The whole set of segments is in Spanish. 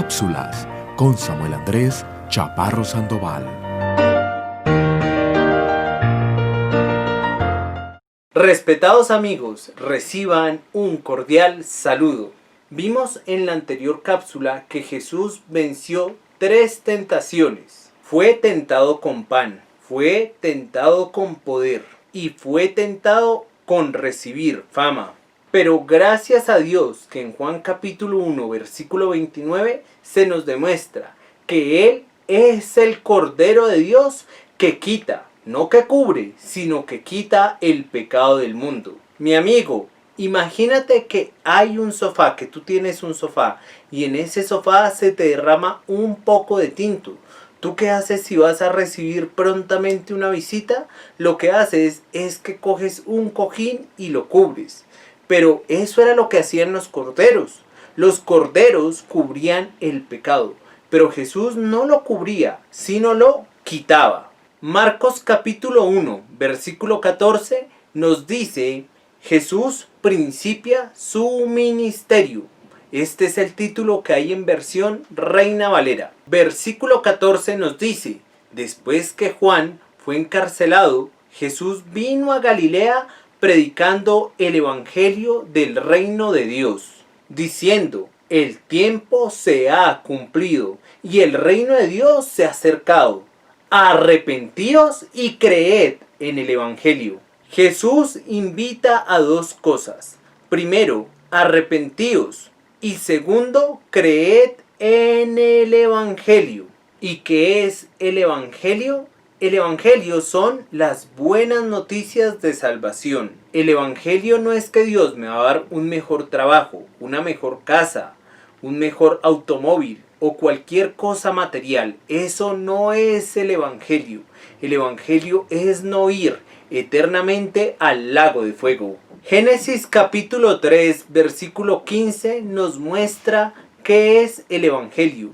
Cápsulas con Samuel Andrés Chaparro Sandoval. Respetados amigos, reciban un cordial saludo. Vimos en la anterior cápsula que Jesús venció 3 tentaciones. Fue tentado con pan, fue tentado con poder y fue tentado con recibir fama. Pero gracias a Dios que en Juan capítulo 1 versículo 29 se nos demuestra que Él es el Cordero de Dios que quita, no que cubre, sino que quita el pecado del mundo. Mi amigo, imagínate que hay un sofá, que tú tienes un sofá y en ese sofá se te derrama un poco de tinto. ¿Tú qué haces si vas a recibir prontamente una visita? Lo que haces es que coges un cojín y lo cubres. Pero eso era lo que hacían los corderos. Los corderos cubrían el pecado, pero Jesús no lo cubría, sino lo quitaba. Marcos capítulo 1, versículo 14 nos dice: Jesús principia su ministerio. Este es el título que hay en versión Reina Valera. Versículo 14 nos dice: después que Juan fue encarcelado, Jesús vino a Galilea predicando el evangelio del reino de Dios, diciendo: el tiempo se ha cumplido y el reino de Dios se ha acercado. Arrepentíos y creed en el evangelio. Jesús invita a 2 cosas. Primero, arrepentíos. Y segundo, creed en el evangelio. ¿Y qué es el evangelio? El evangelio son las buenas noticias de salvación. El evangelio no es que Dios me va a dar un mejor trabajo, una mejor casa, un mejor automóvil o cualquier cosa material. Eso no es el evangelio. El evangelio es no ir eternamente al lago de fuego. Génesis capítulo 3 versículo 15 nos muestra qué es el evangelio.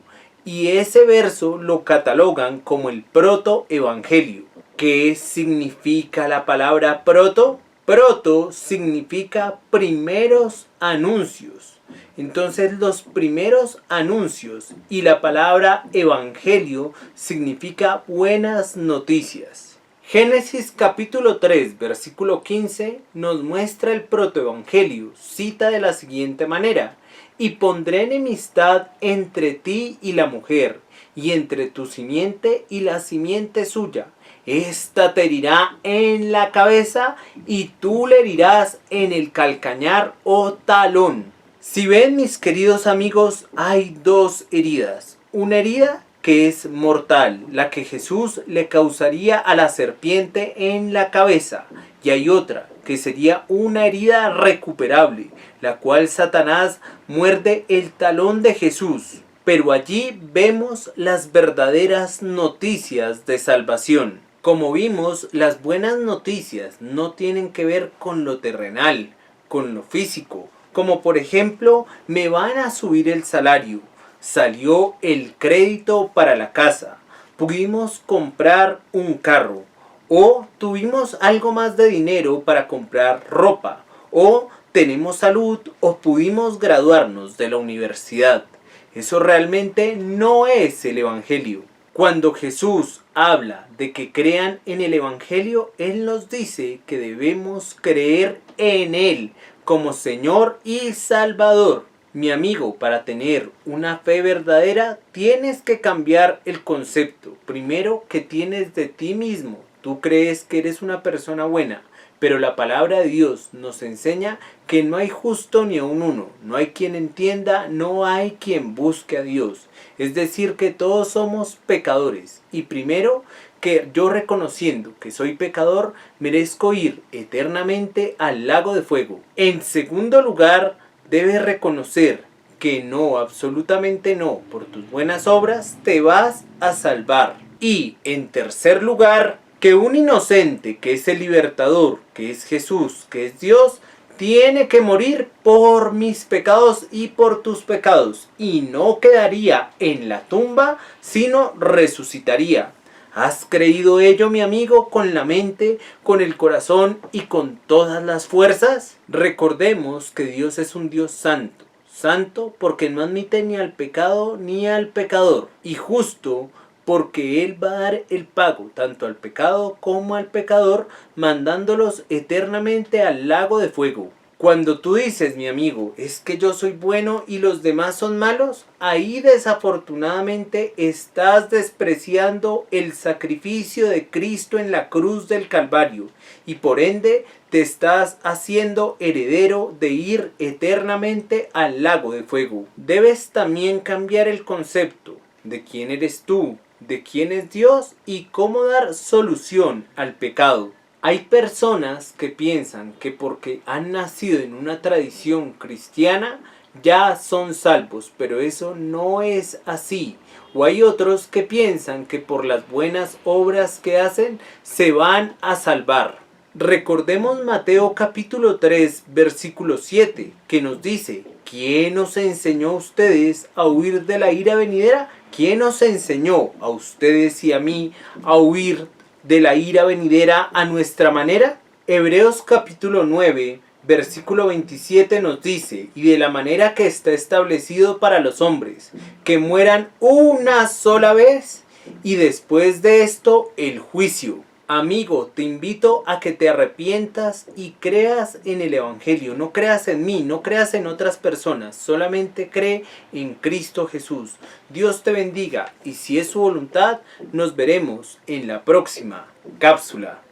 Y ese verso lo catalogan como el protoevangelio. ¿Qué significa la palabra proto? Proto significa primeros anuncios. Entonces los primeros anuncios y la palabra evangelio significa buenas noticias. Génesis capítulo 3 versículo 15 nos muestra el protoevangelio. Cita de la siguiente manera: y pondré enemistad entre ti y la mujer, y entre tu simiente y la simiente suya. Esta te herirá en la cabeza, y tú le herirás en el calcañar o talón. Si ven, mis queridos amigos, hay 2 heridas. Una herida que es mortal, la que Jesús le causaría a la serpiente en la cabeza. Y hay otra, que sería una herida recuperable, la cual Satanás muerde el talón de Jesús. Pero allí vemos las verdaderas noticias de salvación. Como vimos, las buenas noticias no tienen que ver con lo terrenal, con lo físico. Como por ejemplo, me van a subir el salario, salió el crédito para la casa, pudimos comprar un carro, o tuvimos algo más de dinero para comprar ropa, o tenemos salud, o pudimos graduarnos de la universidad. Eso realmente no es el evangelio. Cuando Jesús habla de que crean en el evangelio, Él nos dice que debemos creer en Él como Señor y Salvador. Mi amigo, para tener una fe verdadera tienes que cambiar el concepto. Primero, que tienes de ti mismo. Tú crees que eres una persona buena, pero la palabra de Dios nos enseña que no hay justo ni aun uno. No hay quien entienda, no hay quien busque a Dios. Es decir, que todos somos pecadores. Y primero, que yo reconociendo que soy pecador, merezco ir eternamente al lago de fuego. En segundo lugar, debes reconocer que no, absolutamente no, por tus buenas obras te vas a salvar. Y en tercer lugar, que un inocente, que es el libertador, que es Jesús, que es Dios, tiene que morir por mis pecados y por tus pecados. Y no quedaría en la tumba, sino resucitaría. ¿Has creído ello, mi amigo, con la mente, con el corazón y con todas las fuerzas? Recordemos que Dios es un Dios santo. santo porque no admite ni al pecado ni al pecador, y justo porque Él va a dar el pago tanto al pecado como al pecador, mandándolos eternamente al lago de fuego. Cuando tú dices, mi amigo, es que yo soy bueno y los demás son malos, ahí desafortunadamente estás despreciando el sacrificio de Cristo en la cruz del Calvario y por ende te estás haciendo heredero de ir eternamente al lago de fuego. Debes también cambiar el concepto de quién eres tú, de quién es Dios y cómo dar solución al pecado. Hay personas que piensan que porque han nacido en una tradición cristiana ya son salvos, pero eso no es así. O hay otros que piensan que por las buenas obras que hacen se van a salvar. Recordemos Mateo capítulo 3 versículo 7 que nos dice: ¿quién os enseñó a ustedes a huir de la ira venidera? ¿Quién os enseñó a ustedes y a mí a huir de la ira venidera a nuestra manera? Hebreos capítulo 9 versículo 27 nos dice: y de la manera que está establecido para los hombres, que mueran una sola vez y después de esto el juicio. Amigo, te invito a que te arrepientas y creas en el Evangelio. No creas en mí, no creas en otras personas, solamente cree en Cristo Jesús. Dios te bendiga y si es su voluntad, nos veremos en la próxima cápsula.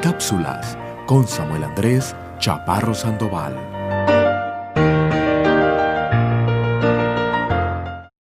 Cápsulas con Samuel Andrés Chaparro Sandoval.